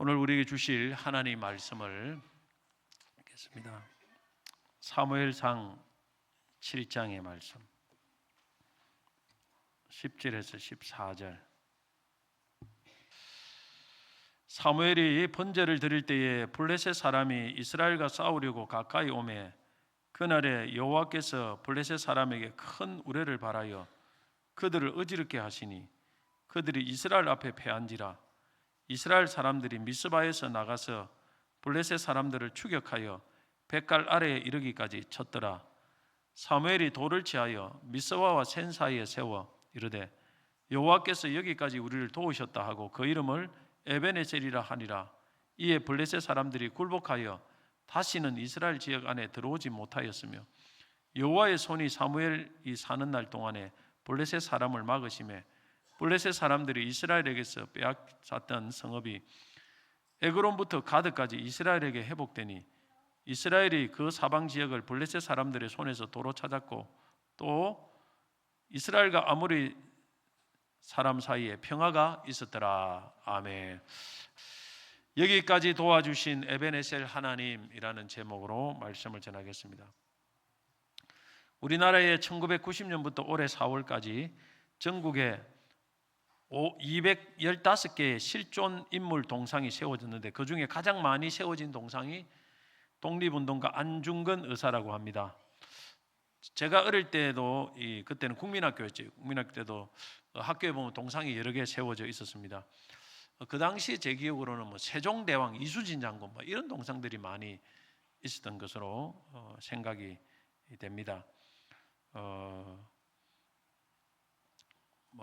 오늘 우리에게 주실 하나님 말씀을 읽겠습니다. 사무엘상 7장의 말씀 10절에서 14절. 사무엘이 번제를 드릴 때에 블레셋 사람이 이스라엘과 싸우려고 가까이 오매 그날에 여호와께서 블레셋 사람에게 큰 우레를 발하여 그들을 어지럽게 하시니 그들이 이스라엘 앞에 패한지라. 이스라엘 사람들이 미스바에서 나가서 블레셋 사람들을 추격하여 뱃갈 아래에 이르기까지 쳤더라. 사무엘이 돌을 취하여 미스바와 센 사이에 세워 이르되 여호와께서 여기까지 우리를 도우셨다 하고 그 이름을 에베네셀이라 하니라. 이에 블레셋 사람들이 굴복하여 다시는 이스라엘 지역 안에 들어오지 못하였으며 여호와의 손이 사무엘이 사는 날 동안에 블레셋 사람을 막으심에 블레셋 사람들이 이스라엘에게서 빼앗았던 성읍이 에그론부터 가드까지 이스라엘에게 회복되니 이스라엘이 그 사방 지역을 블레셋 사람들의 손에서 도로 찾았고 또 이스라엘과 아모리 사람 사이에 평화가 있었더라. 아멘. 여기까지 도와주신 에베네셀 하나님이라는 제목으로 말씀을 전하겠습니다. 우리나라에 1990년부터 올해 4월까지 전국에 215개의 실존 인물 동상이 세워졌는데 그 중에 가장 많이 세워진 동상이 독립운동가 안중근 의사라고 합니다. 제가 어릴 때도 그때는 국민학교였죠. 국민학교 때도 학교에 보면 동상이 여러 개 세워져 있었습니다. 그 당시 제 기억으로는 세종대왕, 이수진 장군 이런 동상들이 많이 있었던 것으로 생각이 됩니다.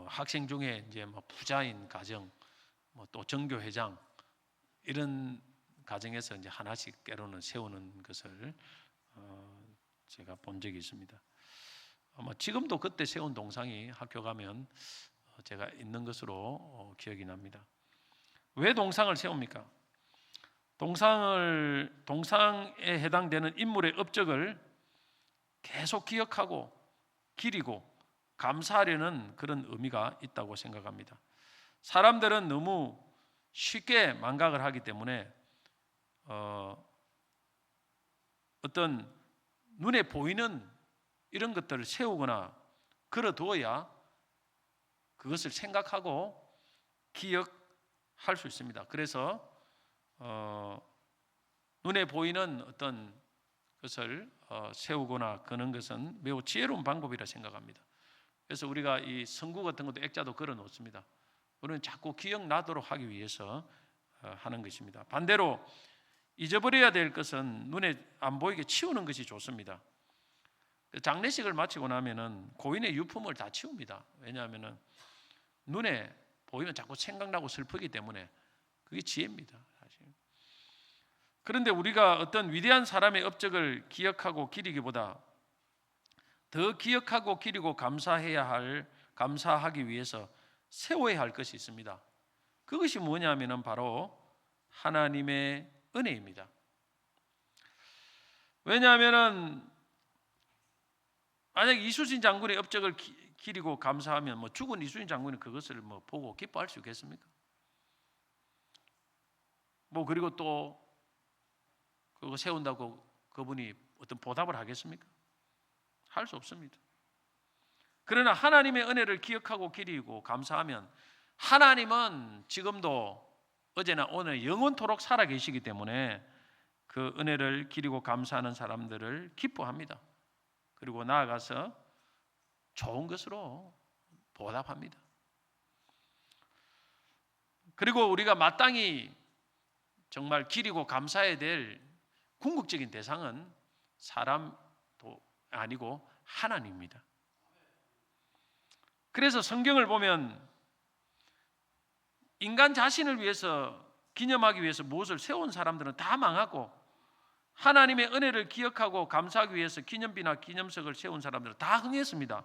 학생 중에 이제 부자인 가정, 또 정교회장 이런 가정에서 이제 하나씩 때로는 세우는 것을 제가 본 적이 있습니다. 지금도 그때 세운 동상이 학교 가면 제가 있는 것으로 기억이 납니다. 왜 동상을 세웁니까? 동상에 해당되는 인물의 업적을 계속 기억하고 기리고 감사하려는 그런 의미가 있다고 생각합니다. 사람들은 너무 쉽게 망각을 하기 때문에 어떤 눈에 보이는 이런 것들을 세우거나 걸어두어야 그것을 생각하고 기억할 수 있습니다. 그래서 눈에 보이는 어떤 것을 세우거나 거는 것은 매우 지혜로운 방법이라 생각합니다. 그래서 우리가 이 성구 같은 것도 액자도 걸어 놓습니다. 우리는 자꾸 기억나도록 하기 위해서 하는 것입니다. 반대로 잊어버려야 될 것은 눈에 안 보이게 치우는 것이 좋습니다. 장례식을 마치고 나면은 고인의 유품을 다 치웁니다. 왜냐하면은 눈에 보이면 자꾸 생각나고 슬프기 때문에 그게 지혜입니다. 사실. 그런데 우리가 어떤 위대한 사람의 업적을 기억하고 기리기보다 더 기억하고 기리고 감사하기 위해서 세워야 할 것이 있습니다. 그것이 뭐냐면은 바로 하나님의 은혜입니다. 왜냐하면은 만약 이수진 장군의 업적을 기리고 감사하면 죽은 이수진 장군이 그것을 보고 기뻐할 수 있겠습니까? 그리고 또 그거 세운다고 그분이 어떤 보답을 하겠습니까? 할 수 없습니다. 그러나 하나님의 은혜를 기억하고 기리고 감사하면 하나님은 지금도 어제나 오늘 영원토록 살아계시기 때문에 그 은혜를 기리고 감사하는 사람들을 기뻐합니다. 그리고 나아가서 좋은 것으로 보답합니다. 그리고 우리가 마땅히 정말 기리고 감사해야 될 궁극적인 대상은 사람도 아니고 하나님입니다. 그래서 성경을 보면 인간 자신을 위해서 기념하기 위해서 무엇을 세운 사람들은 다 망하고 하나님의 은혜를 기억하고 감사하기 위해서 기념비나 기념석을 세운 사람들은 다 흥했습니다.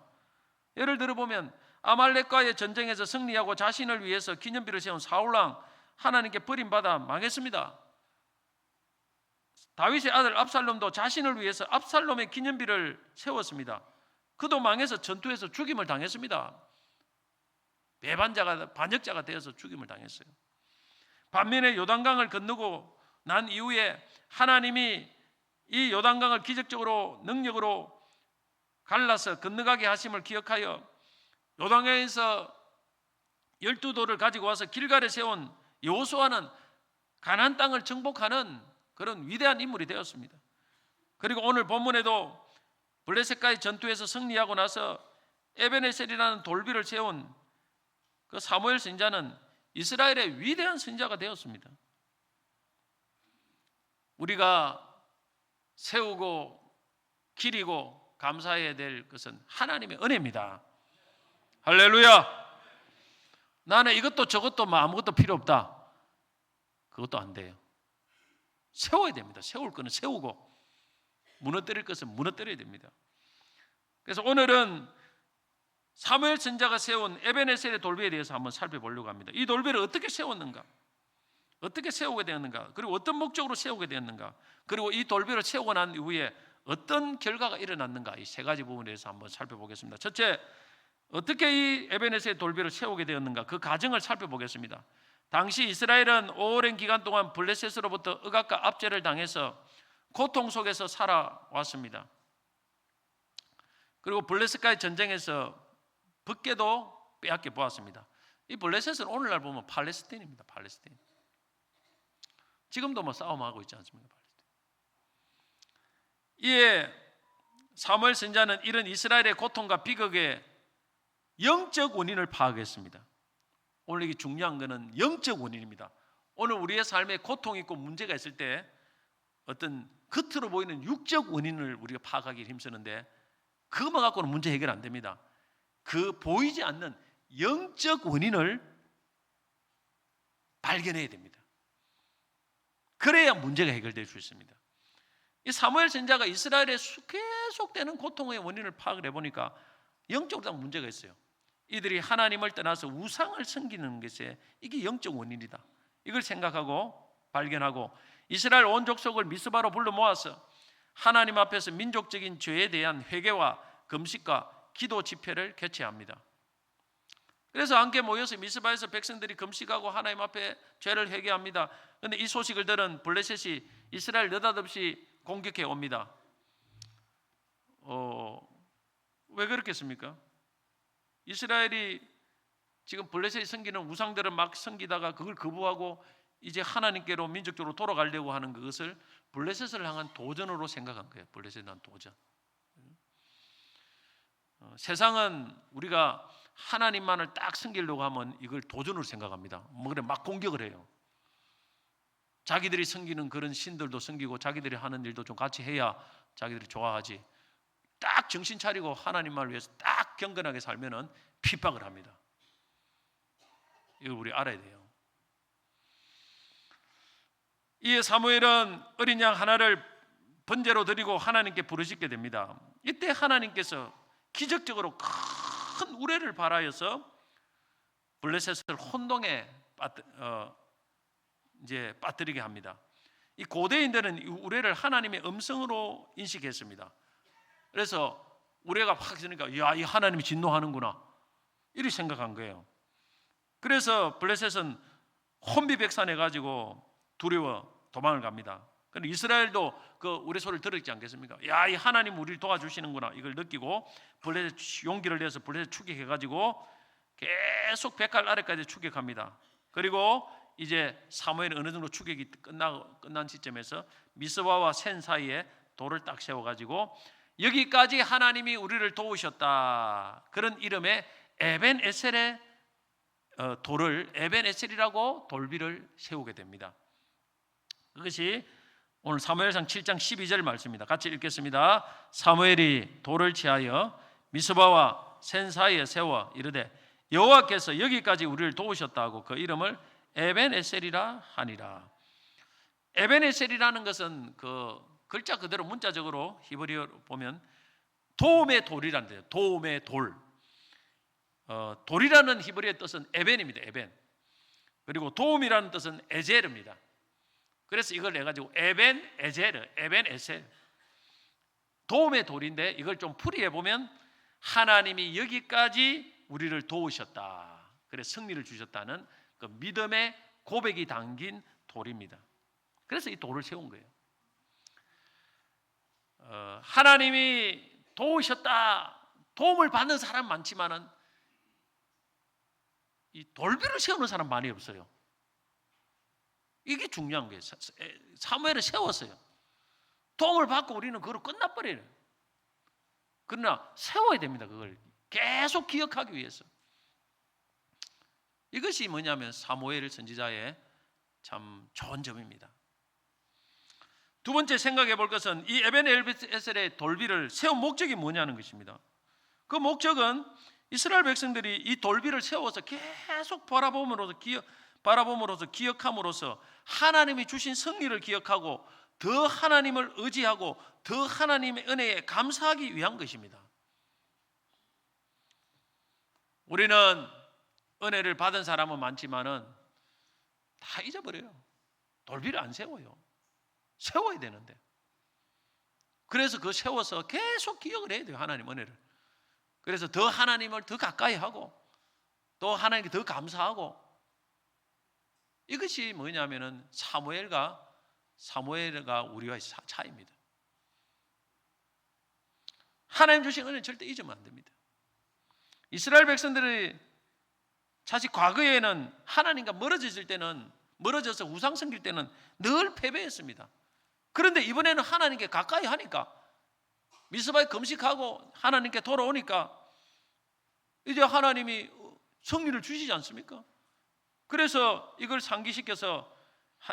예를 들어 보면 아말렉과의 전쟁에서 승리하고 자신을 위해서 기념비를 세운 사울왕 하나님께 버림받아 망했습니다. 다윗의 아들 압살롬도 자신을 위해서 압살롬의 기념비를 세웠습니다. 그도 망해서 전투에서 죽임을 당했습니다. 배반자가 반역자가 되어서 죽임을 당했어요. 반면에 요단강을 건너고 난 이후에 하나님이 이 요단강을 기적적으로 능력으로 갈라서 건너가게 하심을 기억하여 요단강에서 12돌을 가지고 와서 길갈에 세운 여호수아는 가나안 땅을 정복하는 그런 위대한 인물이 되었습니다. 그리고 오늘 본문에도 블레셋과의 전투에서 승리하고 나서 에벤에셀이라는 돌비를 세운 그 사무엘 선지자는 이스라엘의 위대한 선지자가 되었습니다. 우리가 세우고 기리고 감사해야 될 것은 하나님의 은혜입니다. 할렐루야. 나는 이것도 저것도 아무것도 필요 없다. 그것도 안 돼요. 세워야 됩니다. 세울 거는 세우고 무너뜨릴 것은 무너뜨려야 됩니다. 그래서 오늘은 사무엘 선지자가 세운 에벤에셀의 돌비에 대해서 한번 살펴보려고 합니다. 이 돌비를 어떻게 세웠는가? 어떻게 세우게 되었는가? 그리고 어떤 목적으로 세우게 되었는가? 그리고 이 돌비를 세우고 난 이후에 어떤 결과가 일어났는가? 이 세 가지 부분에 대해서 한번 살펴보겠습니다. 첫째, 어떻게 이 에벤에셀의 돌비를 세우게 되었는가? 그 과정을 살펴보겠습니다. 당시 이스라엘은 오랜 기간 동안 블레셋으로부터 억압과 압제를 당해서 고통 속에서 살아왔습니다. 그리고 블레셋과의 전쟁에서 벗게도 빼앗겨 보았습니다. 이 블레셋은 오늘날 보면 팔레스타인입니다. 팔레스타인. 지금도 뭐 싸움하고 있지 않습니까? 이에 사무엘 선지자는 이런 이스라엘의 고통과 비극의 영적 원인을 파악했습니다. 오늘 이게 중요한 것은 영적 원인입니다. 오늘 우리의 삶에 고통이 있고 문제가 있을 때 어떤 겉으로 보이는 육적 원인을 우리가 파악하기 힘쓰는데 그것만 갖고는 문제 해결 안 됩니다. 그 보이지 않는 영적 원인을 발견해야 됩니다. 그래야 문제가 해결될 수 있습니다. 이 사무엘 선지자가 이스라엘의 계속되는 고통의 원인을 파악을 해보니까 영적으로 문제가 있어요. 이들이 하나님을 떠나서 우상을 섬기는 것에 이게 영적 원인이다. 이걸 생각하고 발견하고 이스라엘 온 족속을 미스바로 불러 모아서 하나님 앞에서 민족적인 죄에 대한 회개와 금식과 기도 집회를 개최합니다. 그래서 함께 모여서 미스바에서 백성들이 금식하고 하나님 앞에 죄를 회개합니다. 그런데 이 소식을 들은 블레셋이 이스라엘 느닷없이 공격해 옵니다. 왜 그렇겠습니까? 이스라엘이 지금 블레셋이 섬기는 우상들을 막 섬기다가 그걸 거부하고 이제 하나님께로 민족적으로 돌아가려고 하는 그것을 블레셋을 향한 도전으로 생각한 거예요. 블레셋에 대한 도전. 세상은 우리가 하나님만을 딱 섬기려고 하면 이걸 도전으로 생각합니다. 뭐 그래 막 공격을 해요. 자기들이 섬기는 그런 신들도 섬기고 자기들이 하는 일도 좀 같이 해야 자기들이 좋아하지. 딱 정신 차리고 하나님만을 위해서 딱 경건하게 살면은 핍박을 합니다. 이걸 우리 알아야 돼요. 이에 사무엘은 어린 양 하나를 번제로 드리고 하나님께 부르짖게 됩니다. 이때 하나님께서 기적적으로 큰 우레를 발하여서 블레셋을 혼동에 빠뜨리게 합니다. 이 고대인들은 이 우레를 하나님의 음성으로 인식했습니다. 그래서 우레가 확 지니까 야, 이 하나님이 진노하는구나 이렇게 생각한 거예요. 그래서 블레셋은 혼비백산해 가지고 두려워 도망을 갑니다. 그런데 이스라엘도 그 우레 소리를 들었지 않겠습니까? 야, 이 하나님 우리를 도와주시는구나 이걸 느끼고 블레셋 용기를 내서 블레셋 추격해 가지고 계속 백할 아래까지 추격합니다. 그리고 이제 사무엘이 어느 정도 추격이 끝난 시점에서 미스바와 센 사이에 돌을 딱 세워 가지고 여기까지 하나님이 우리를 도우셨다. 그런 이름의 에벤에셀의 돌을 에벤에셀이라고 돌비를 세우게 됩니다. 그것이 오늘 사무엘상 7장 12절 말씀입니다. 같이 읽겠습니다. 사무엘이 돌을 취하여 미스바와 센 사이에 세워 이르되 여호와께서 여기까지 우리를 도우셨다고 그 이름을 에벤에셀이라 하니라. 에벤에셀이라는 것은 그 글자 그대로 문자적으로 히브리어로 보면 도움의 돌이라는 데요. 도움의 돌. 돌이라는 히브리어의 뜻은 에벤입니다. 에벤. 그리고 도움이라는 뜻은 에제르입니다. 그래서 이걸 내가지고 에벤에제르, 에벤에셀. 도움의 돌인데 이걸 좀 풀이해 보면 하나님이 여기까지 우리를 도우셨다. 그래서 승리를 주셨다는 그 믿음의 고백이 담긴 돌입니다. 그래서 이 돌을 세운 거예요. 하나님이 도우셨다, 도움을 받는 사람 많지만은 이 돌비를 세우는 사람 많이 없어요. 이게 중요한 거예요. 사무엘을 세웠어요. 도움을 받고 우리는 그걸로 끝나버려요. 그러나 세워야 됩니다. 그걸 계속 기억하기 위해서. 이것이 뭐냐면 사무엘 선지자의 참 좋은 점입니다. 두 번째 생각해 볼 것은 이 에벤에셀의 돌비를 세운 목적이 뭐냐는 것입니다. 그 목적은 이스라엘 백성들이 이 돌비를 세워서 계속 바라봄으로써 기억함으로써 하나님이 주신 승리를 기억하고 더 하나님을 의지하고 더 하나님의 은혜에 감사하기 위한 것입니다. 우리는 은혜를 받은 사람은 많지만은 다 잊어버려요. 돌비를 안 세워요. 세워야 되는데. 그래서 그 세워서 계속 기억을 해야 돼요. 하나님 은혜를. 그래서 더 하나님을 더 가까이 하고 또 하나님께 더 감사하고, 이것이 뭐냐면은 사무엘과 우리와의 차이입니다. 하나님 주신 은혜는 절대 잊으면 안 됩니다. 이스라엘 백성들이 사실 과거에는 하나님과 멀어져서 우상 섬길 때는 늘 패배했습니다. 그런데 이번에는 하나님께 가까이 하니까, 미스바에 금식하고 하나님께 돌아오니까 이제 하나님이 승리를 주시지 않습니까? 그래서 이걸 상기시켜서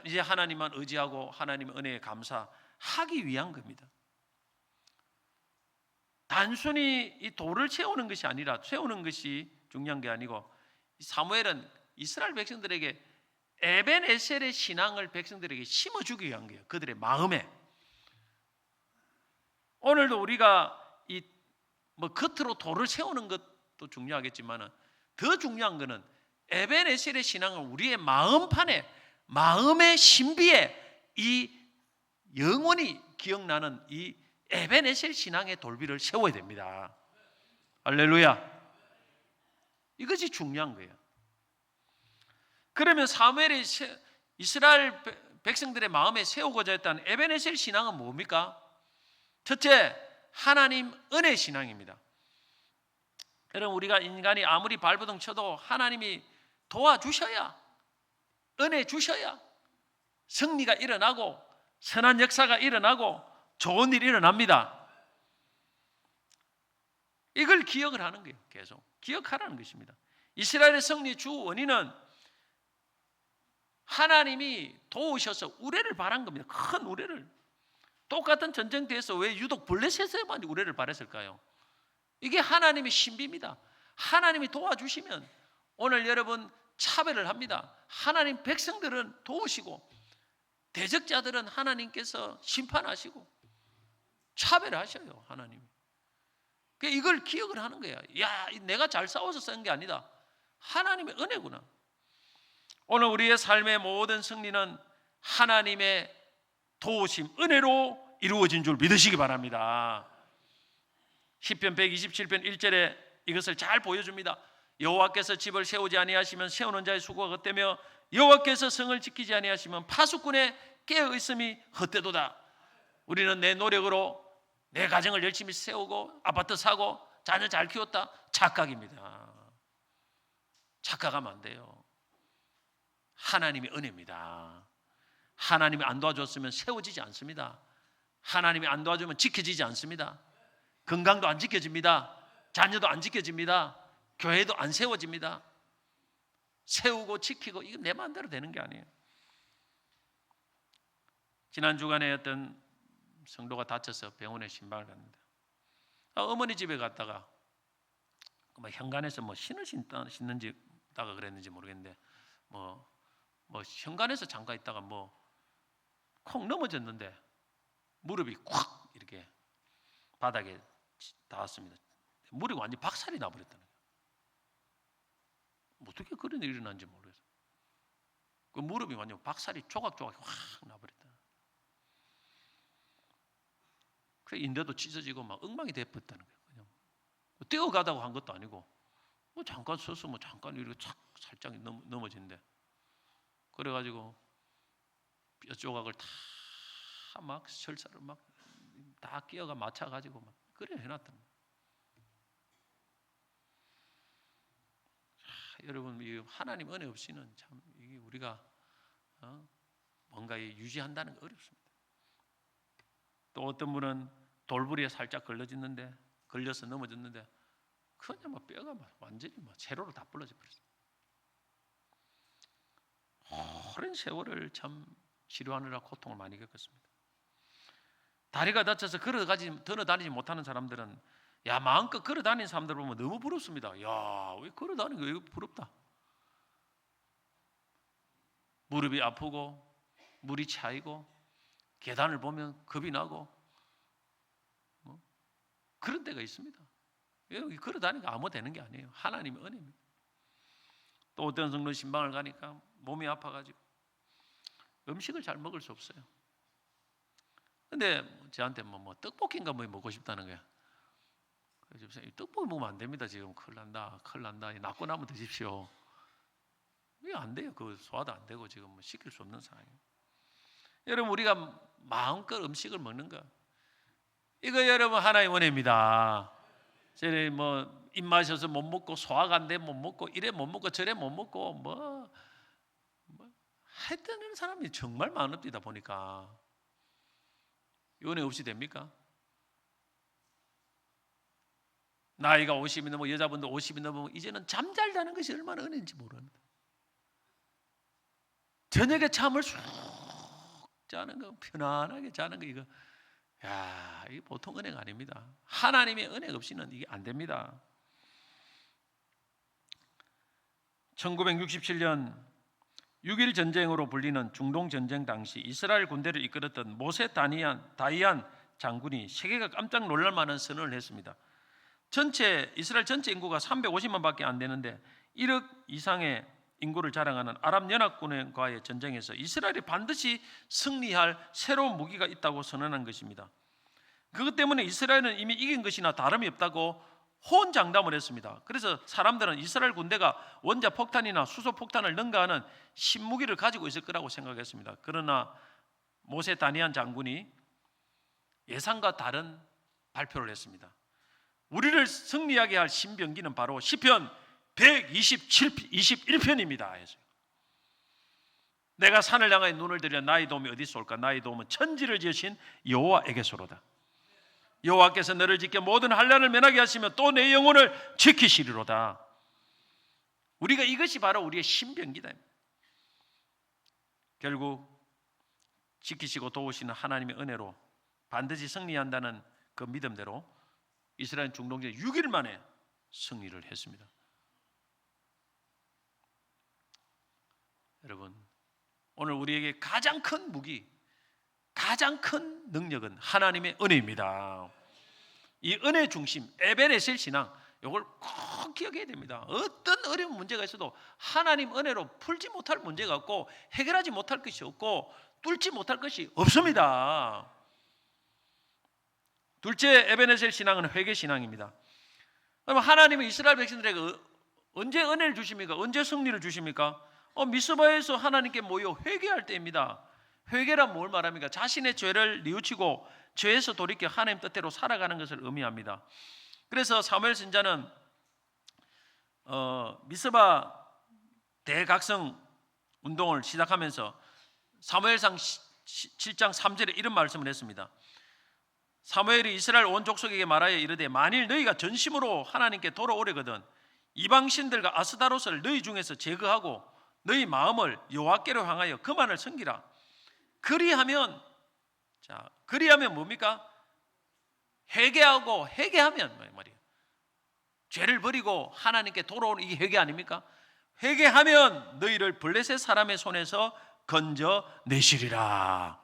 이제 하나님만 의지하고 하나님의 은혜에 감사하기 위한 겁니다. 단순히 이 돌을 세우는 것이 중요한 게 아니고, 사무엘은 이스라엘 백성들에게 에벤에셀의 신앙을 백성들에게 심어주기 위한 거예요. 그들의 마음에. 오늘도 우리가 겉으로 돌을 세우는 것도 중요하겠지만 더 중요한 것은 에벤에셀의 신앙을 우리의 마음판에, 마음의 신비에 이 영원히 기억나는 이 에벤에셀 신앙의 돌비를 세워야 됩니다. 할렐루야. 이것이 중요한 거예요. 그러면 사무엘이 이스라엘 백성들의 마음에 세우고자 했던 에벤에셀 신앙은 뭡니까? 첫째, 하나님 은혜 신앙입니다. 여러분, 우리가 인간이 아무리 발버둥 쳐도 하나님이 도와주셔야, 은혜 주셔야 승리가 일어나고 선한 역사가 일어나고 좋은 일이 일어납니다. 이걸 기억을 하는 거예요. 계속 기억하라는 것입니다. 이스라엘의 승리 주 원인은 하나님이 도우셔서 우레를 바란 겁니다. 큰 우레를. 똑같은 전쟁터에서 왜 유독 블레셋에만 우레를 바랬을까요? 이게 하나님의 신비입니다. 하나님이 도와주시면, 오늘 여러분 차별을 합니다. 하나님 백성들은 도우시고 대적자들은 하나님께서 심판하시고 차별하셔요. 하나님이. 이걸 기억을 하는 거야. 야, 내가 잘 싸워서 쓴 게 아니다. 하나님의 은혜구나. 오늘 우리의 삶의 모든 승리는 하나님의 도우심, 은혜로 이루어진 줄 믿으시기 바랍니다. 시편 127편 1절에 이것을 잘 보여줍니다. 여호와께서 집을 세우지 아니하시면 세우는 자의 수고가 헛되며 여호와께서 성을 지키지 아니하시면 파수꾼의 깨어 있음이 헛되도다. 우리는 내 노력으로 내 가정을 열심히 세우고 아파트 사고 자녀 잘 키웠다. 착각입니다. 착각하면 안 돼요. 하나님의 은혜입니다. 하나님이 안 도와줬으면 세워지지 않습니다. 하나님이 안 도와주면 지켜지지 않습니다. 건강도 안 지켜집니다. 자녀도 안 지켜집니다. 교회도 안 세워집니다. 세우고 지키고 이거 내 마음대로 되는 게 아니에요. 지난 주간에 어떤 성도가 다쳐서 병원에 신방을 갔는데, 어머니 집에 갔다가 현관에서 신을 신는지 다가 그랬는지 모르겠는데 현관에서 잠깐 있다가 콩 넘어졌는데 무릎이 콱 이렇게 바닥에 닿았습니다. 무릎이 완전 박살이 나버렸다는 거예요. 어떻게 그런 일이 일어난지 모르겠어요. 그 무릎이 완전 박살이 조각조각 확 나버렸다. 그 인대도 찢어지고 엉망이 돼버렸다는 거예요. 그냥 뛰어가다고 한 것도 아니고 잠깐 서서 잠깐 이렇게 착 살짝 넘어진데 그래가지고 뼈 조각을 다 막 설사를 막 다 끼어가 맞춰가지고 막 그래 해놨던. 여러분, 이 하나님 은혜 없이는 참 이게 우리가 뭔가 유지한다는 게 어렵습니다. 또 어떤 분은 돌부리에 살짝 걸려서 넘어졌는데 그냥 막 뼈가 막 완전히 막 세로로 다 부러져 버렸어요. 오랜 세월을 참 치료하느라 고통을 많이 겪었습니다. 다리가 다쳐서 걸어 다니지 못하는 사람들은 마음껏 걸어 다니는 사람들 보면 너무 부럽습니다. 왜 걸어 다니는 거 왜 부럽다. 무릎이 아프고 물이 차이고 계단을 보면 겁이 나고 그런 때가 있습니다. 여기 걸어 다니는 거 아무 되는 게 아니에요. 하나님의 은혜입니다. 또 어떤 성도 신방을 가니까 몸이 아파가지고 음식을 잘 먹을 수 없어요. 근데 저한테 뭐 떡볶이인가 뭐 먹고 싶다는 거야. 그래서 떡볶이 먹으면 안 됩니다. 지금 큰일 난다. 낫고 나면 드십시오. 왜 안 돼요? 그 소화도 안 되고 지금 뭐 시킬 수 없는 상황이에요. 여러분, 우리가 마음껏 음식을 먹는 거, 이거 여러분 하나의 은혜입니다. 저래 뭐 입맛이어서 못 먹고 소화가 안 돼 못 먹고 이래 못 먹고 저래 못 먹고 뭐 하여튼 사람이 정말 많습니다. 보니까 은혜 없이 됩니까? 나이가 50이 넘어 여자분도 50이 넘으면 이제는 잠 잘 자는 것이 얼마나 은혜인지 모릅니다. 저녁에 잠을 쑥 자는 거, 편안하게 자는 거, 이게 보통 은혜가 아닙니다. 하나님의 은혜 없이는 이게 안 됩니다. 1967년 6.1 전쟁으로 불리는 중동 전쟁 당시 이스라엘 군대를 이끌었던 모세 다이안 장군이 세계가 깜짝 놀랄 만한 선언을 했습니다. 이스라엘 전체 인구가 350만밖에 안 되는데 1억 이상의 인구를 자랑하는 아랍연합군과의 전쟁에서 이스라엘이 반드시 승리할 새로운 무기가 있다고 선언한 것입니다. 그것 때문에 이스라엘은 이미 이긴 것이나 다름이 없다고 호언장담을 했습니다. 그래서 사람들은 이스라엘 군대가 원자 폭탄이나 수소 폭탄을 능가하는 신무기를 가지고 있을 거라고 생각했습니다. 그러나 모세 다니안 장군이 예상과 다른 발표를 했습니다. 우리를 승리하게 할 신병기는 바로 시편 121편입니다. 내가 산을 향하여 눈을 들여 나의 도움이 어디서 올까? 나의 도움은 천지를 지으신 여호와에게서로다. 여호와께서 너를 지켜 모든 환난을 면하게 하시며 또 내 영혼을 지키시리로다. 우리가 이것이 바로 우리의 신병기다. 결국 지키시고 도우시는 하나님의 은혜로 반드시 승리한다는 그 믿음대로 이스라엘 중동전에 6일 만에 승리를 했습니다. 여러분, 오늘 우리에게 가장 큰 무기, 가장 큰 능력은 하나님의 은혜입니다. 이 은혜 중심, 에베네셀 신앙, 이걸 꼭 기억해야 됩니다. 어떤 어려운 문제가 있어도 하나님 은혜로 풀지 못할 문제가 없고 해결하지 못할 것이 없고 뚫지 못할 것이 없습니다. 둘째 에베네셀 신앙은 회개 신앙입니다. 그럼 하나님은 이스라엘 백성들에게 언제 은혜를 주십니까? 언제 승리를 주십니까? 미스바에서 하나님께 모여 회개할 때입니다. 회개란 뭘 말합니까? 자신의 죄를 뉘우치고 죄에서 돌이켜 하나님 뜻대로 살아가는 것을 의미합니다. 그래서 사무엘 선지자는 미스바 대각성 운동을 시작하면서 사무엘상 7장 3절에 이런 말씀을 했습니다. 사무엘이 이스라엘 온 족속에게 말하여 이르되 만일 너희가 전심으로 하나님께 돌아오려거든 이방신들과 아스다로스를 너희 중에서 제거하고 너희 마음을 여호와께로 향하여 그만을 섬기라. 그리하면 뭡니까? 회개하면 말이에요. 죄를 버리고 하나님께 돌아오는 이게 회개 아닙니까? 회개하면 너희를 블레셋 사람의 손에서 건져내시리라.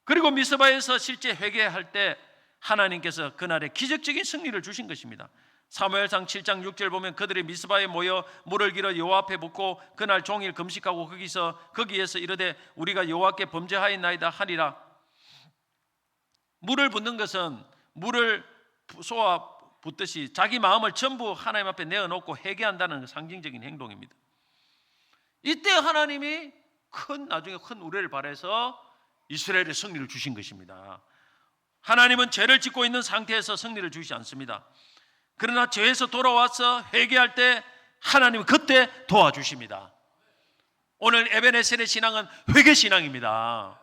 그리고 미스바에서 실제 회개할 때 하나님께서 그날에 기적적인 승리를 주신 것입니다. 사무엘상 7장 6절 보면 그들이 미스바에 모여 물을 길어 여호와 앞에 붓고 그날 종일 금식하고 거기에서 이르되 우리가 여호와께 범죄하였나이다 하리라. 물을 붓는 것은 물을 쏘아 붓듯이 자기 마음을 전부 하나님 앞에 내어놓고 회개한다는 상징적인 행동입니다. 이때 하나님이 나중에 큰 우레를 발해서 이스라엘의 승리를 주신 것입니다. 하나님은 죄를 짓고 있는 상태에서 승리를 주시지 않습니다. 그러나 죄에서 돌아와서 회개할 때 하나님은 그때 도와주십니다. 오늘 에베네셀의 신앙은 회개 신앙입니다.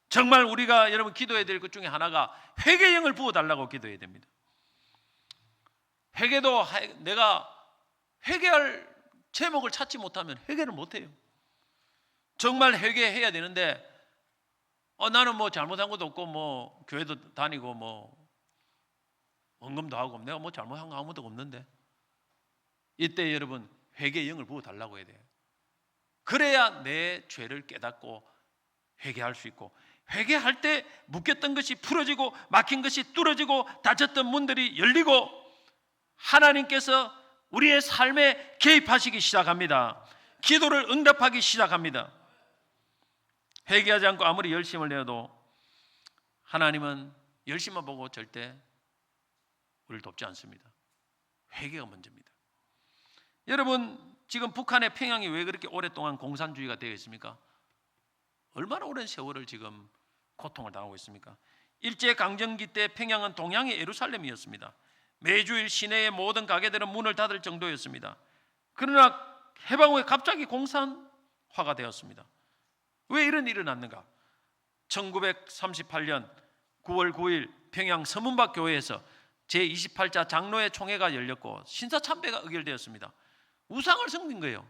정말 우리가 여러분 기도해야 될 것 중에 하나가 회개의 영을 부어달라고 기도해야 됩니다. 회개도 내가 회개할 제목을 찾지 못하면 회개를 못해요. 정말 회개해야 되는데 나는 뭐 잘못한 것도 없고 뭐 교회도 다니고 뭐 헌금도 하고 내가 뭐 잘못한 거 아무것도 없는데, 이때 여러분 회개의 영을 부어달라고 해야 돼요. 그래야 내 죄를 깨닫고 회개할 수 있고, 회개할 때 묶였던 것이 풀어지고 막힌 것이 뚫어지고 닫혔던 문들이 열리고 하나님께서 우리의 삶에 개입하시기 시작합니다. 기도를 응답하기 시작합니다. 회개하지 않고 아무리 열심을 내어도 하나님은 열심만 보고 절대 우리를 돕지 않습니다. 회개가 먼저입니다. 여러분, 지금 북한의 평양이 왜 그렇게 오랫동안 공산주의가 되어 있습니까? 얼마나 오랜 세월을 지금 고통을 당하고 있습니까? 일제강점기 때 평양은 동양의 예루살렘이었습니다. 매주일 시내의 모든 가게들은 문을 닫을 정도였습니다. 그러나 해방 후에 갑자기 공산화가 되었습니다. 왜 이런 일이 났는가? 1938년 9월 9일 평양 서문박 교회에서 제28차 장로회 총회가 열렸고 신사참배가 의결되었습니다. 우상을 섬긴 거예요.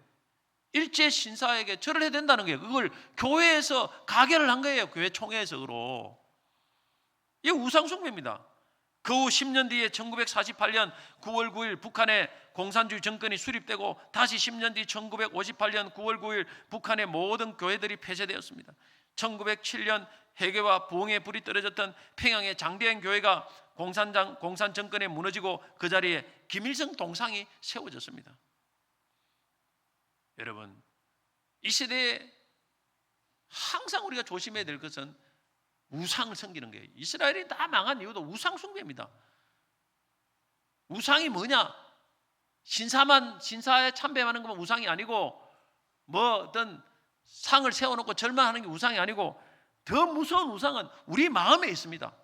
일제 신사에게 절을 해야 된다는 거예요. 그걸 교회에서 가결을 한 거예요. 교회 총회에서로. 이게 우상 숭배입니다. 그 후 10년 뒤에 1948년 9월 9일 북한의 공산주의 정권이 수립되고 다시 10년 뒤 1958년 9월 9일 북한의 모든 교회들이 폐쇄되었습니다. 1907년 해계와 부흥의 불이 떨어졌던 평양의 장대현 교회가 공산 정권에 무너지고 그 자리에 김일성 동상이 세워졌습니다. 여러분, 이 시대에 항상 우리가 조심해야 될 것은 우상을 섬기는 거예요. 이스라엘이 다 망한 이유도 우상 숭배입니다. 우상이 뭐냐? 신사에 참배하는 것만 우상이 아니고, 뭐 어떤 상을 세워놓고 절만하는 게 우상이 아니고, 더 무서운 우상은 우리 마음에 있습니다.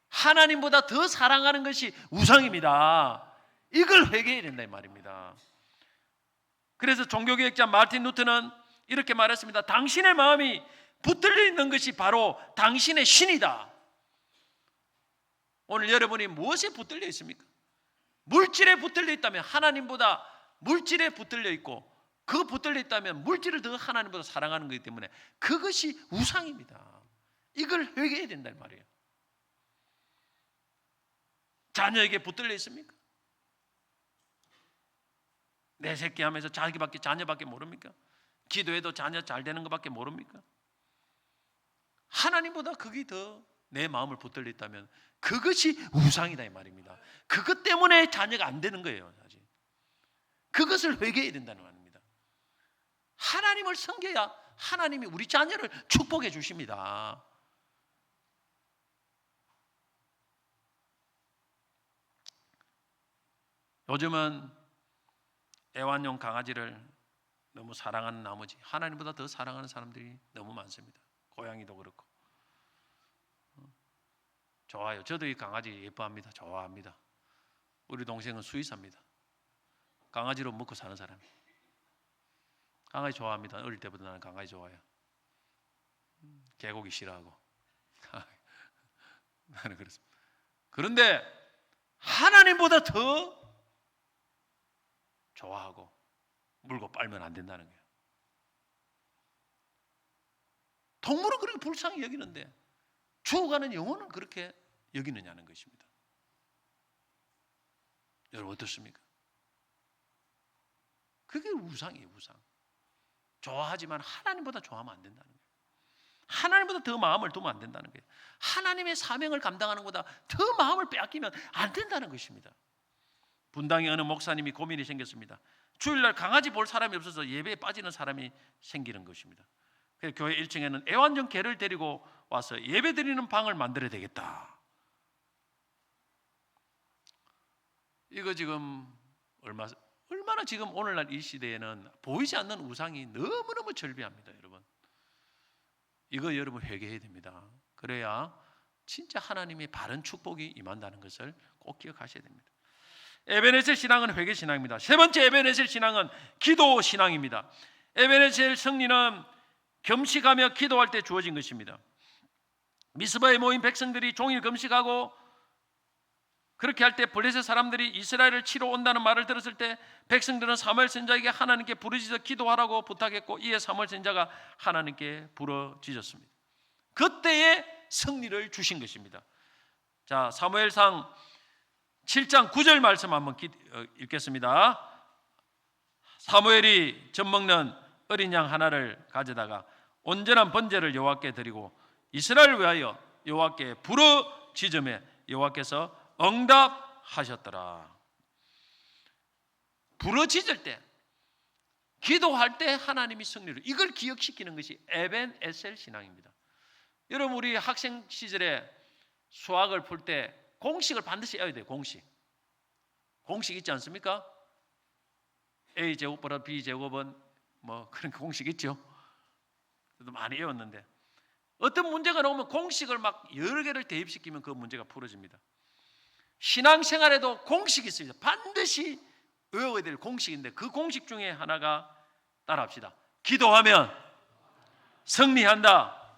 하나님보다 더 사랑하는 것이 우상입니다. 이걸 회개해야 된다 이 말입니다. 그래서 종교개혁자 마틴 루터는 이렇게 말했습니다. 당신의 마음이 붙들려 있는 것이 바로 당신의 신이다. 오늘 여러분이 무엇에 붙들려 있습니까? 물질에 붙들려 있다면 하나님보다 물질에 붙들려 있고, 그 붙들려 있다면 물질을 더 하나님보다 사랑하는 것이기 때문에 그것이 우상입니다. 이걸 회개해야 된다 이 말이에요. 자녀에게 붙들려 있습니까? 내 새끼 하면서 자녀밖에 모릅니까? 기도해도 자녀 잘 되는 것밖에 모릅니까? 하나님보다 그게 더 내 마음을 붙들려 있다면 그것이 우상이다 이 말입니다. 그것 때문에 자녀가 안 되는 거예요. 사실. 그것을 회개해야 된다는 말입니다. 하나님을 섬겨야 하나님이 우리 자녀를 축복해 주십니다. 요즘은 애완용 강아지를 너무 사랑하는 나머지 하나님보다 더 사랑하는 사람들이 너무 많습니다. 고양이도 그렇고. 좋아요. 저도 이 강아지 예뻐합니다. 좋아합니다. 우리 동생은 수의사입니다. 강아지로 먹고 사는 사람. 강아지 좋아합니다. 어릴 때부터 나는 강아지 좋아해요. 개고기 싫어하고. 나는 그렇습니다. 그런데 하나님보다 더 좋아하고 물고 빨면 안 된다는 거예요. 동물은 그렇게 불쌍히 여기는데 죽어가는 영혼은 그렇게 여기느냐는 것입니다. 여러분 어떻습니까? 그게 우상이에요. 우상. 좋아하지만 하나님보다 좋아하면 안 된다는 거예요. 하나님보다 더 마음을 두면 안 된다는 거예요. 하나님의 사명을 감당하는 것보다 더 마음을 빼앗기면 안 된다는 것입니다. 분당에 어느 목사님이 고민이 생겼습니다. 주일날 강아지 볼 사람이 없어서 예배에 빠지는 사람이 생기는 것입니다. 그래서 교회 1층에는 애완용 개를 데리고 와서 예배 드리는 방을 만들어야 되겠다. 이거 지금 얼마나 지금 오늘날 이 시대에는 보이지 않는 우상이 너무너무 절비합니다, 여러분. 이거 여러분 회개해야 됩니다. 그래야 진짜 하나님의 바른 축복이 임한다는 것을 꼭 기억하셔야 됩니다. 에베네셀 신앙은 회개 신앙입니다. 세 번째 에베네셀 신앙은 기도 신앙입니다. 에베네셀 승리는 금식하며 기도할 때 주어진 것입니다. 미스바에 모인 백성들이 종일 금식하고 그렇게 할 때 블레셋 사람들이 이스라엘을 치러 온다는 말을 들었을 때 백성들은 사무엘 선지자에게 하나님께 부르짖어 기도하라고 부탁했고 이에 사무엘 선지자가 하나님께 부르짖었습니다. 그때에 승리를 주신 것입니다. 자, 사무엘상 7장 9절 말씀 한번 읽겠습니다. 사무엘이 젖 먹는 어린 양 하나를 가져다가 온전한 번제를 여호와께 드리고 이스라엘을 위하여 여호와께 부르짖음에 여호와께서 응답하셨더라. 부르짖을 때, 기도할 때 하나님이 승리를, 이걸 기억시키는 것이 에벤에셀 신앙입니다. 여러분, 우리 학생 시절에 수학을 풀 때 공식을 반드시 외워야 돼요. 공식 있지 않습니까? A제곱보다 B제곱은 뭐 그런 공식 있죠. 그래도 많이 외웠는데 어떤 문제가 나오면 공식을 막 여러 개를 대입시키면 그 문제가 풀어집니다. 신앙생활에도 공식이 있습니다. 반드시 외워야 될 공식인데 그 공식 중에 하나가 따라합시다. 기도하면 승리한다.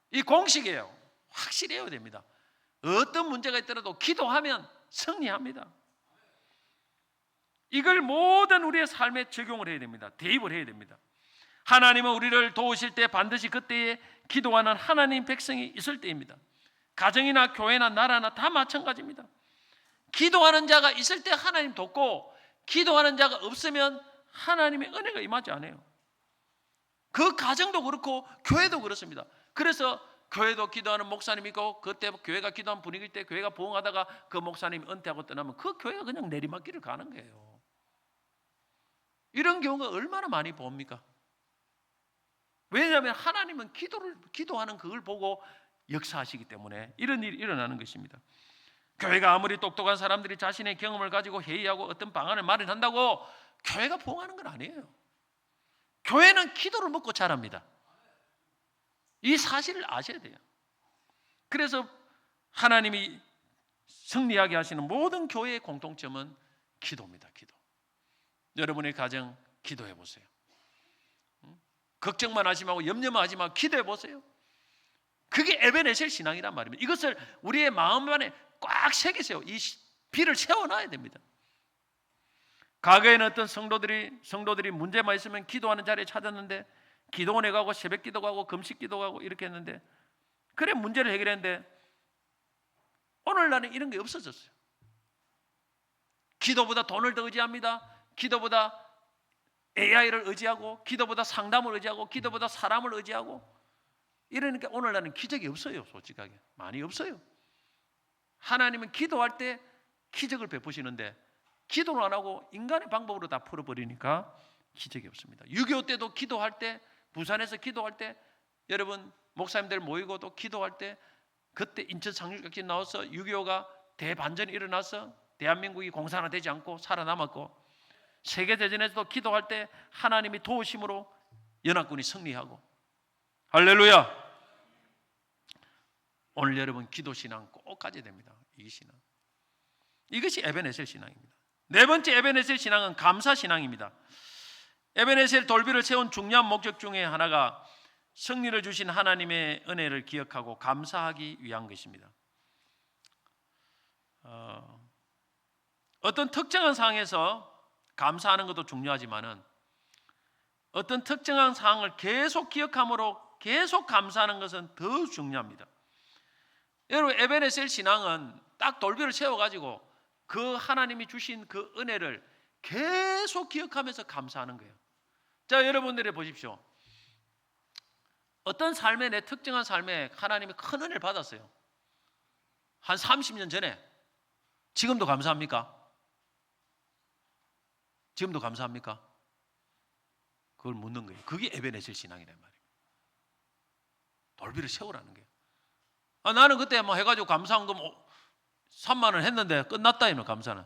이 공식이에요. 확실히 외워야 됩니다. 어떤 문제가 있더라도 기도하면 승리합니다. 이걸 모든 우리의 삶에 적용을 해야 됩니다. 대입을 해야 됩니다. 하나님은 우리를 도우실 때 반드시 그때에 기도하는 하나님 백성이 있을 때입니다. 가정이나 교회나 나라나 다 마찬가지입니다. 기도하는 자가 있을 때 하나님 돕고 기도하는 자가 없으면 하나님의 은혜가 임하지 않아요. 그 가정도 그렇고 교회도 그렇습니다. 그래서 교회도 기도하는 목사님이 있고 그때 교회가 기도하는 분위기일 때 교회가 부흥하다가 그 목사님이 은퇴하고 떠나면 그 교회가 그냥 내리막길을 가는 거예요. 이런 경우가 얼마나 많이 봅니까? 왜냐하면 하나님은 기도하는 그걸 보고 역사하시기 때문에 이런 일이 일어나는 것입니다. 교회가 아무리 똑똑한 사람들이 자신의 경험을 가지고 회의하고 어떤 방안을 마련한다고 교회가 부흥하는 건 아니에요. 교회는 기도를 먹고 자랍니다. 이 사실을 아셔야 돼요. 그래서 하나님이 승리하게 하시는 모든 교회의 공통점은 기도입니다. 기도. 여러분의 가정 기도해 보세요. 걱정만 하지 말고 염려만 하지 말고 기도해 보세요. 그게 에베네셀 신앙이란 말입니다. 이것을 우리의 마음 안에 꽉 새기세요. 이 비를 채워놔야 됩니다. 과거에는 어떤 성도들이 문제만 있으면 기도하는 자리에 찾았는데 기도원에 가고 새벽 기도 가고 금식 기도 가고 이렇게 했는데 그래 문제를 해결했는데 오늘날은 이런 게 없어졌어요. 기도보다 돈을 더 의지합니다. 기도보다 AI를 의지하고 기도보다 상담을 의지하고 기도보다 사람을 의지하고 이러니까 오늘날은 기적이 없어요. 솔직하게 많이 없어요. 하나님은 기도할 때 기적을 베푸시는데 기도를 안 하고 인간의 방법으로 다 풀어버리니까 기적이 없습니다. 6.25 때도 기도할 때 부산에서 기도할 때 여러분 목사님들 모이고 또 기도할 때 그때 인천 상륙작전 나와서 6.25가 대반전이 일어나서 대한민국이 공산화되지 않고 살아남았고 세계대전에서도 기도할 때 하나님이 도우심으로 연합군이 승리하고 할렐루야. 오늘 여러분 기도 신앙 꼭 가져야 됩니다. 이 신앙. 이것이 에베네셀 신앙입니다. 네 번째 에베네셀 신앙은 감사 신앙입니다. 에베네셀 돌비를 세운 중요한 목적 중에 하나가 승리를 주신 하나님의 은혜를 기억하고 감사하기 위한 것입니다. 어떤 특정한 상황에서 감사하는 것도 중요하지만은 어떤 특정한 상황을 계속 기억함으로 계속 감사하는 것은 더 중요합니다. 여러분 에베네셀 신앙은 딱 돌비를 세워가지고 그 하나님이 주신 그 은혜를 계속 기억하면서 감사하는 거예요. 자, 여러분들이 보십시오. 어떤 삶에 내 특정한 삶에 하나님이 큰 은혜를 받았어요. 한 30년 전에. 지금도 감사합니까? 지금도 감사합니까? 그걸 묻는 거예요. 그게 에베네셀 신앙이란 말이에요. 돌비를 세우라는 거예요. 나는 그때 뭐 해가지고 감사한 거 3만 원 했는데 끝났다 이놈 감사는.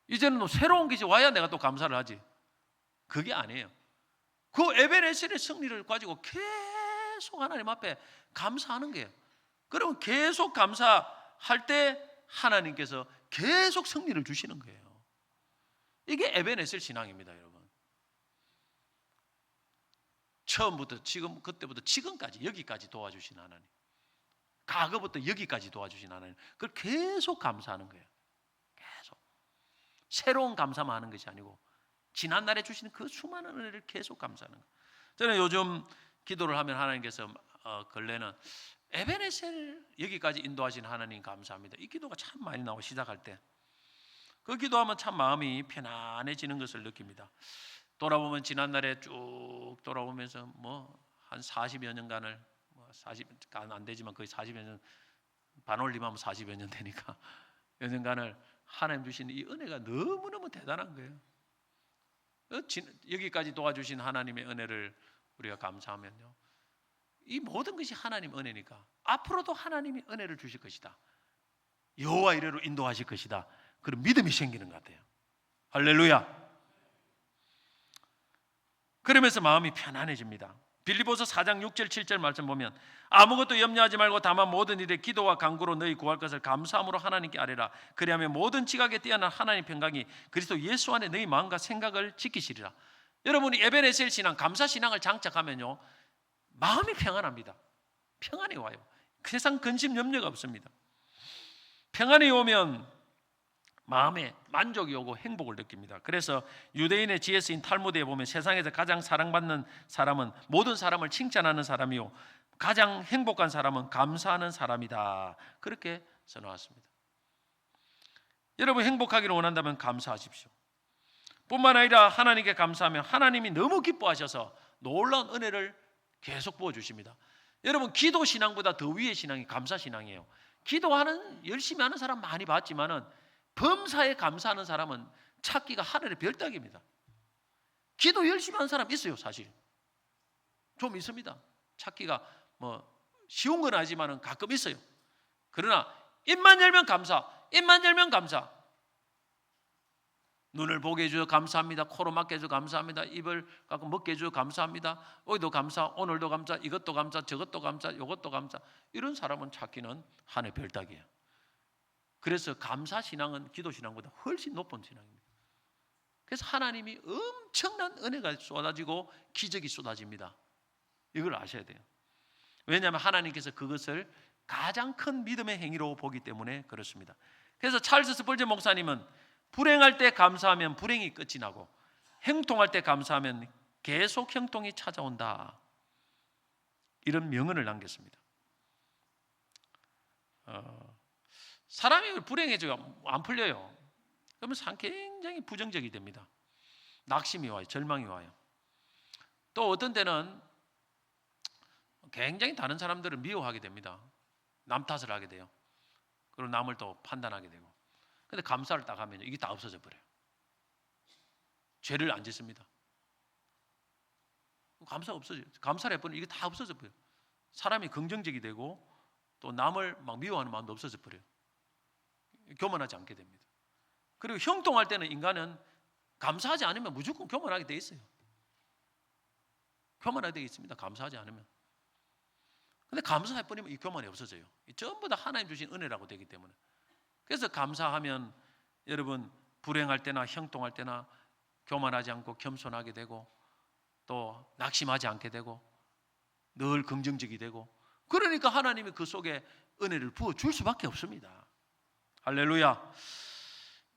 이제는 새로운 것이 와야 내가 또 감사를 하지. 그게 아니에요. 그 에베네셀의 승리를 가지고 계속 하나님 앞에 감사하는 거예요. 그러면 계속 감사할 때 하나님께서 계속 승리를 주시는 거예요. 이게 에베네셀 신앙입니다, 여러분. 처음부터 지금, 그때부터 지금까지 여기까지 도와주신 하나님, 과거부터 여기까지 도와주신 하나님, 그걸 계속 감사하는 거예요. 계속 새로운 감사만 하는 것이 아니고 지난날에 주시는 그 수많은 은혜를 계속 감사하는 거예요. 저는 요즘 기도를 하면 하나님께서 근래는 에베네셀 여기까지 인도하신 하나님 감사합니다, 이 기도가 참 많이 나오고, 시작할 때 그 기도하면 참 마음이 편안해지는 것을 느낍니다. 돌아보면 지난날에 쭉 돌아오면서 뭐 한 40여 년간을, 40간 안 되지만 거의 40여 년, 반올림하면 40여 년 되니까 몇 년간을 하나님 주신 이 은혜가 너무너무 대단한 거예요. 여기까지 도와주신 하나님의 은혜를 우리가 감사하면요, 이 모든 것이 하나님 은혜니까 앞으로도 하나님이 은혜를 주실 것이다, 여호와 이래로 인도하실 것이다, 그런 믿음이 생기는 것 같아요. 할렐루야. 그러면서 마음이 편안해집니다. 빌립보서 4장 6절 7절 말씀 보면 아무것도 염려하지 말고 다만 모든 일에 기도와 간구로 너희 구할 것을 감사함으로 하나님께 아뢰라. 그리하면 모든 지각에 뛰어난 하나님 평강이 그리스도 예수 안에 너희 마음과 생각을 지키시리라. 여러분이 에베네셀 신앙, 감사 신앙을 장착하면요, 마음이 평안합니다. 평안이 와요. 세상 근심 염려가 없습니다. 평안이 오면 마음에 만족이 오고 행복을 느낍니다. 그래서 유대인의 지혜 쓰인 탈무드에 보면 세상에서 가장 사랑받는 사람은 모든 사람을 칭찬하는 사람이요, 가장 행복한 사람은 감사하는 사람이다, 그렇게 써놓았습니다. 여러분 행복하기를 원한다면 감사하십시오. 뿐만 아니라 하나님께 감사하면 하나님이 너무 기뻐하셔서 놀라운 은혜를 계속 부어주십니다. 여러분 기도 신앙보다 더 위의 신앙이 감사 신앙이에요. 기도하는 열심히 하는 사람 많이 봤지만은 범사에 감사하는 사람은 찾기가 하늘의 별따기입니다. 기도 열심히 하는 사람 있어요, 사실. 좀 있습니다. 찾기가 뭐 쉬운 건 아니지만은 가끔 있어요. 그러나 입만 열면 감사, 입만 열면 감사. 눈을 보게 해주셔서 감사합니다. 코로 맞게 해주셔서 감사합니다. 입을 갖고 먹게 해주셔서 감사합니다. 어디도 감사, 오늘도 감사, 이것도 감사, 저것도 감사, 이것도 감사. 이런 사람은 찾기는 하늘의 별따기예요. 그래서 감사 신앙은 기도 신앙보다 훨씬 높은 신앙입니다. 그래서 하나님이 엄청난 은혜가 쏟아지고 기적이 쏟아집니다. 이걸 아셔야 돼요. 왜냐하면 하나님께서 그것을 가장 큰 믿음의 행위로 보기 때문에 그렇습니다. 그래서 찰스 스펄전 목사님은 불행할 때 감사하면 불행이 끝이 나고 형통할 때 감사하면 계속 형통이 찾아온다, 이런 명언을 남겼습니다. 사람이 불행해져요, 안 풀려요. 그러면 굉장히 부정적이 됩니다. 낙심이 와요, 절망이 와요. 또 어떤 때는 굉장히 다른 사람들을 미워하게 됩니다. 남 탓을 하게 돼요. 그리고 남을 또 판단하게 되고. 근데 감사를 딱 하면 이게 다 없어져 버려요. 죄를 안 짓습니다. 감사가 없어져요. 감사를 해버리면 이게 다 없어져 버려요. 사람이 긍정적이 되고 또 남을 막 미워하는 마음도 없어져 버려요. 교만하지 않게 됩니다. 그리고 형통할 때는 인간은 감사하지 않으면 무조건 교만하게 돼 있어요. 교만하게 돼 있습니다. 감사하지 않으면. 근데 감사해버리면 이 교만이 없어져요. 전부 다 하나님 주신 은혜라고 되기 때문에. 그래서 감사하면 여러분 불행할 때나 형통할 때나 교만하지 않고 겸손하게 되고 또 낙심하지 않게 되고 늘 긍정적이 되고, 그러니까 하나님이 그 속에 은혜를 부어줄 수밖에 없습니다. 할렐루야.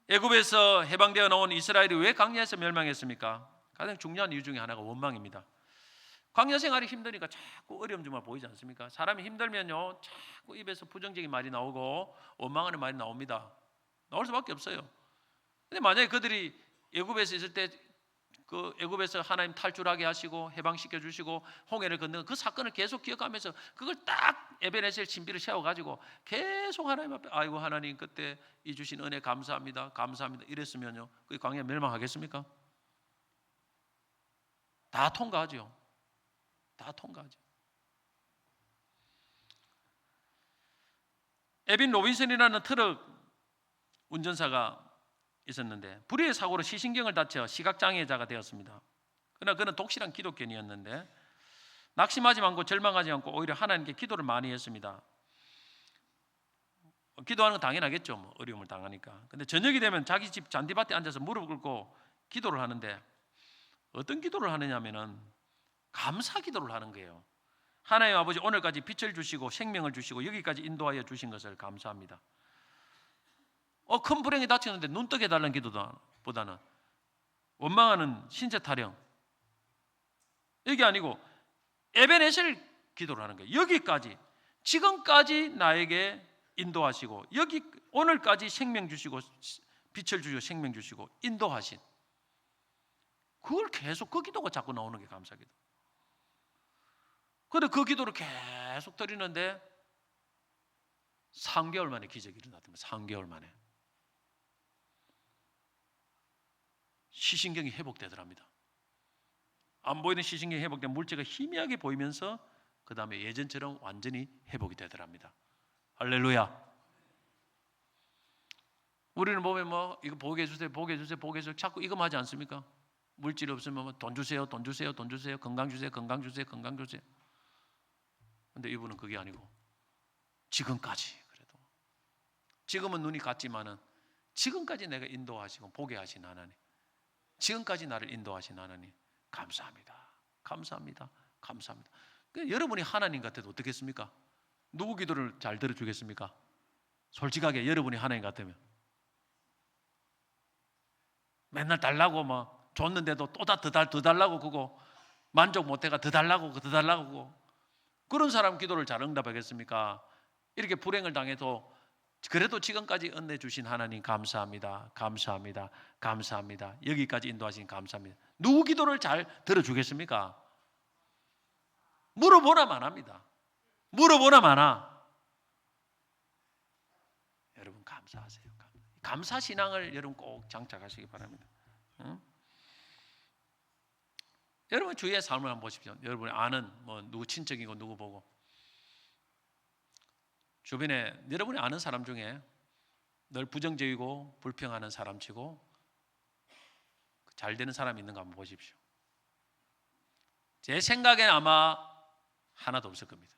애굽에서 해방되어 나온 이스라엘이 왜 광야에서 멸망했습니까? 가장 중요한 이유 중에 하나가 원망입니다. 광야 생활이 힘드니까 자꾸 어려움 좀 보이지 않습니까? 사람이 힘들면요 자꾸 입에서 부정적인 말이 나오고 원망하는 말이 나옵니다. 나올 수밖에 없어요. 근데 만약에 그들이 애굽에서 있을 때 그 애굽에서 하나님 탈출하게 하시고 해방시켜 주시고 홍해를 건너는 그 사건을 계속 기억하면서 그걸 딱 에베네셀 신비를 세워가지고 계속 하나님 앞에 아이고 하나님 그때 이 주신 은혜 감사합니다, 감사합니다 이랬으면요 그 광야 멸망하겠습니까? 다 통과하죠. 다 통과하죠. 에빈 로빈슨이라는 트럭 운전사가 있었는데 불의의 사고로 시신경을 다쳐 시각장애자가 되었습니다. 그러나 그는 독실한 기독교인이었는데 낙심하지 않고 절망하지 않고 오히려 하나님께 기도를 많이 했습니다. 기도하는 건 당연하겠죠. 뭐 어려움을 당하니까. 근데 저녁이 되면 자기 집 잔디밭에 앉아서 무릎 꿇고 기도를 하는데 어떤 기도를 하느냐면은 감사 기도를 하는 거예요. 하나님 아버지, 오늘까지 빛을 주시고 생명을 주시고 여기까지 인도하여 주신 것을 감사합니다. 큰 불행에 다쳤는데 눈 뜨게 해달라는 기도보다는 원망하는 신체 타령, 이게 아니고 에베네셀 기도를 하는 거예요. 여기까지, 지금까지 나에게 인도하시고 여기 오늘까지 생명 주시고 빛을 주시고 생명 주시고 인도하신, 그걸 계속, 그 기도가 자꾸 나오는 게 감사기도. 그런데 그 기도를 계속 드리는데 3개월 만에 기적이 일어났답니다. 3개월 만에 시신경이 회복되더랍니다. 안 보이는 시신경이 회복된 물체가 희미하게 보이면서 그 다음에 예전처럼 완전히 회복이 되더랍니다. 할렐루야. 우리는 보면 뭐 이거 보게 해주세요, 보게 해주세요, 보게 해주세요, 자꾸 이거 하지 않습니까? 물질이 없으면 돈 주세요, 돈 주세요, 돈 주세요, 건강 주세요, 건강 주세요, 건강 주세요. 근데 이분은 그게 아니고 지금까지, 그래도 지금은 눈이 갔지만은 지금까지 내가 인도하시고 보게 하신 하나님, 지금까지 나를 인도하신 하나님 감사합니다, 감사합니다, 감사합니다. 여러분이 하나님 같아도 어떻겠습니까? 누구 기도를 잘 들어주겠습니까? 솔직하게 여러분이 하나님 같으면 맨날 달라고 막 줬는데도 또 더 달라고 그거 만족 못해가 더 달라고 더 달라고 그거, 그런 사람 기도를 잘 응답하겠습니까? 이렇게 불행을 당해도 그래도 지금까지 은혜 주신 하나님 감사합니다, 감사합니다, 감사합니다, 여기까지 인도하신 감사합니다. 누구 기도를 잘 들어주겠습니까? 물어보나 마나입니다. 물어보나 마나. 여러분 감사하세요. 감사 신앙을 여러분 꼭 장착하시기 바랍니다. 응? 여러분 주위의 삶을 한번 보십시오. 여러분이 아는 뭐 누구 친척이고 누구 보고 주변에 여러분이 아는 사람 중에 늘 부정적이고 불평하는 사람치고 잘 되는 사람이 있는가 한번 보십시오. 제 생각엔 아마 하나도 없을 겁니다.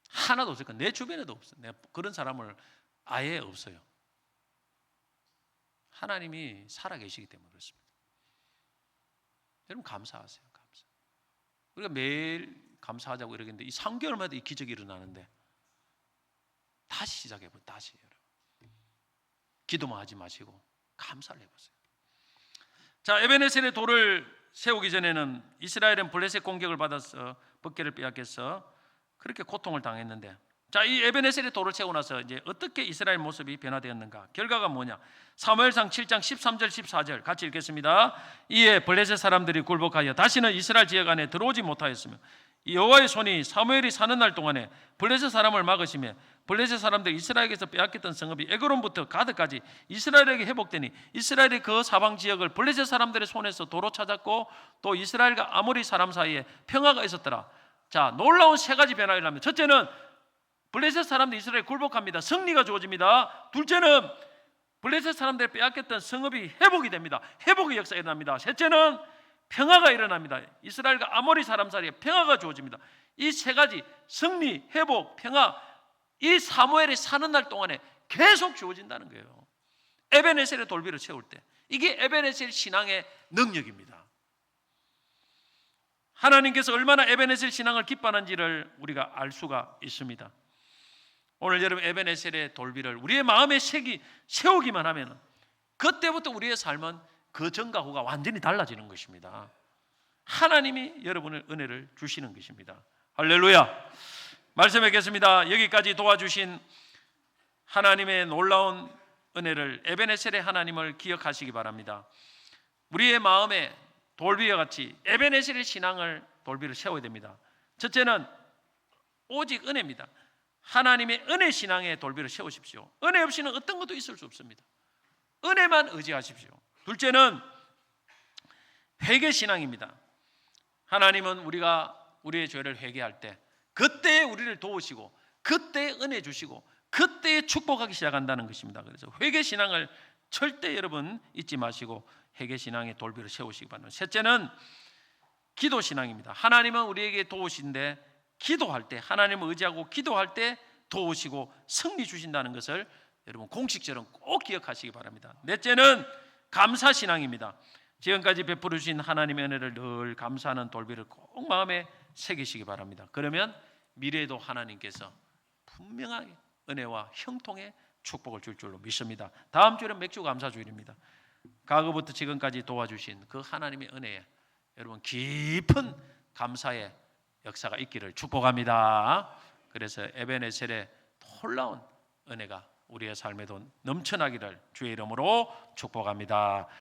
하나도 없을 겁니다. 내 주변에도 없어요. 내가 그런 사람을 아예 없어요. 하나님이 살아계시기 때문에 그렇습니다. 여러분 감사하세요. 감사. 우리가 매일 감사하자고 이러겠는데 이 3개월마다 이 기적이 일어나는데 다시 시작해보세요. 다시 여러분. 기도만 하지 마시고 감사를 해보세요. 자, 에베네셀의 돌을 세우기 전에는 이스라엘은 블레셋 공격을 받아서 법궤를 빼앗겨서 그렇게 고통을 당했는데, 자, 이 에베네셀의 돌을 세우고 나서 이제 어떻게 이스라엘 모습이 변화되었는가? 결과가 뭐냐? 사무엘상 7장 13절 14절 같이 읽겠습니다. 이에 블레셋 사람들이 굴복하여 다시는 이스라엘 지역 안에 들어오지 못하였으며 여호와의 손이 사무엘이 사는 날 동안에 블레셋 사람을 막으시며 블레셋 사람들이 이스라엘에게서 빼앗겼던 성읍이 에그론부터 가드까지 이스라엘에게 회복되니 이스라엘의 그 사방 지역을 블레셋 사람들의 손에서 도로 찾았고 또 이스라엘과 아모리 사람 사이에 평화가 있었더라. 자, 놀라운 세 가지 변화가 일어납니다. 첫째는 블레셋 사람들 이스라엘 굴복합니다. 승리가 주어집니다. 둘째는 블레셋 사람들이 빼앗겼던 성읍이 회복이 됩니다. 회복의 역사가 일어납니다. 셋째는 평화가 일어납니다. 이스라엘과 아모리 사람 사이에 평화가 주어집니다. 이 세 가지 승리, 회복, 평화, 이 사무엘이 사는 날 동안에 계속 주어진다는 거예요. 에베네셀의 돌비를 세울 때 이게 에베네셀 신앙의 능력입니다. 하나님께서 얼마나 에베네셀 신앙을 기뻐하는지를 우리가 알 수가 있습니다. 오늘 여러분 에베네셀의 돌비를 우리의 마음에 세우기만 하면 그때부터 우리의 삶은 그 전과 후가 완전히 달라지는 것입니다. 하나님이 여러분의 은혜를 주시는 것입니다. 할렐루야. 말씀 뵙겠습니다. 여기까지 도와주신 하나님의 놀라운 은혜를, 에베네셀의 하나님을 기억하시기 바랍니다. 우리의 마음에 돌비와 같이 에베네셀의 신앙을 돌비를 세워야 됩니다. 첫째는 오직 은혜입니다. 하나님의 은혜 신앙의 돌비를 세우십시오. 은혜 없이는 어떤 것도 있을 수 없습니다. 은혜만 의지하십시오. 둘째는 회개 신앙입니다. 하나님은 우리가 우리의 죄를 회개할 때 그때 우리를 도우시고 그때 은혜 주시고 그때 축복하기 시작한다는 것입니다. 그래서 회개 신앙을 절대 여러분 잊지 마시고 회개 신앙의 돌비를 세우시기 바랍니다. 셋째는 기도 신앙입니다. 하나님은 우리에게 도우신데 기도할 때, 하나님을 의지하고 기도할 때 도우시고 승리 주신다는 것을 여러분 공식처럼 꼭 기억하시기 바랍니다. 넷째는 감사 신앙입니다. 지금까지 베풀어 주신 하나님의 은혜를 늘 감사하는 돌비를 꼭 마음에 새기시기 바랍니다. 그러면 미래에도 하나님께서 분명하게 은혜와 형통의 축복을 줄 줄로 믿습니다. 다음 주는 맥주 감사 주일입니다. 과거부터 지금까지 도와주신 그 하나님의 은혜에 여러분 깊은 감사의 역사가 있기를 축복합니다. 그래서 에베네셀의 놀라운 은혜가 우리의 삶에도 넘쳐나기를 주의 이름으로 축복합니다.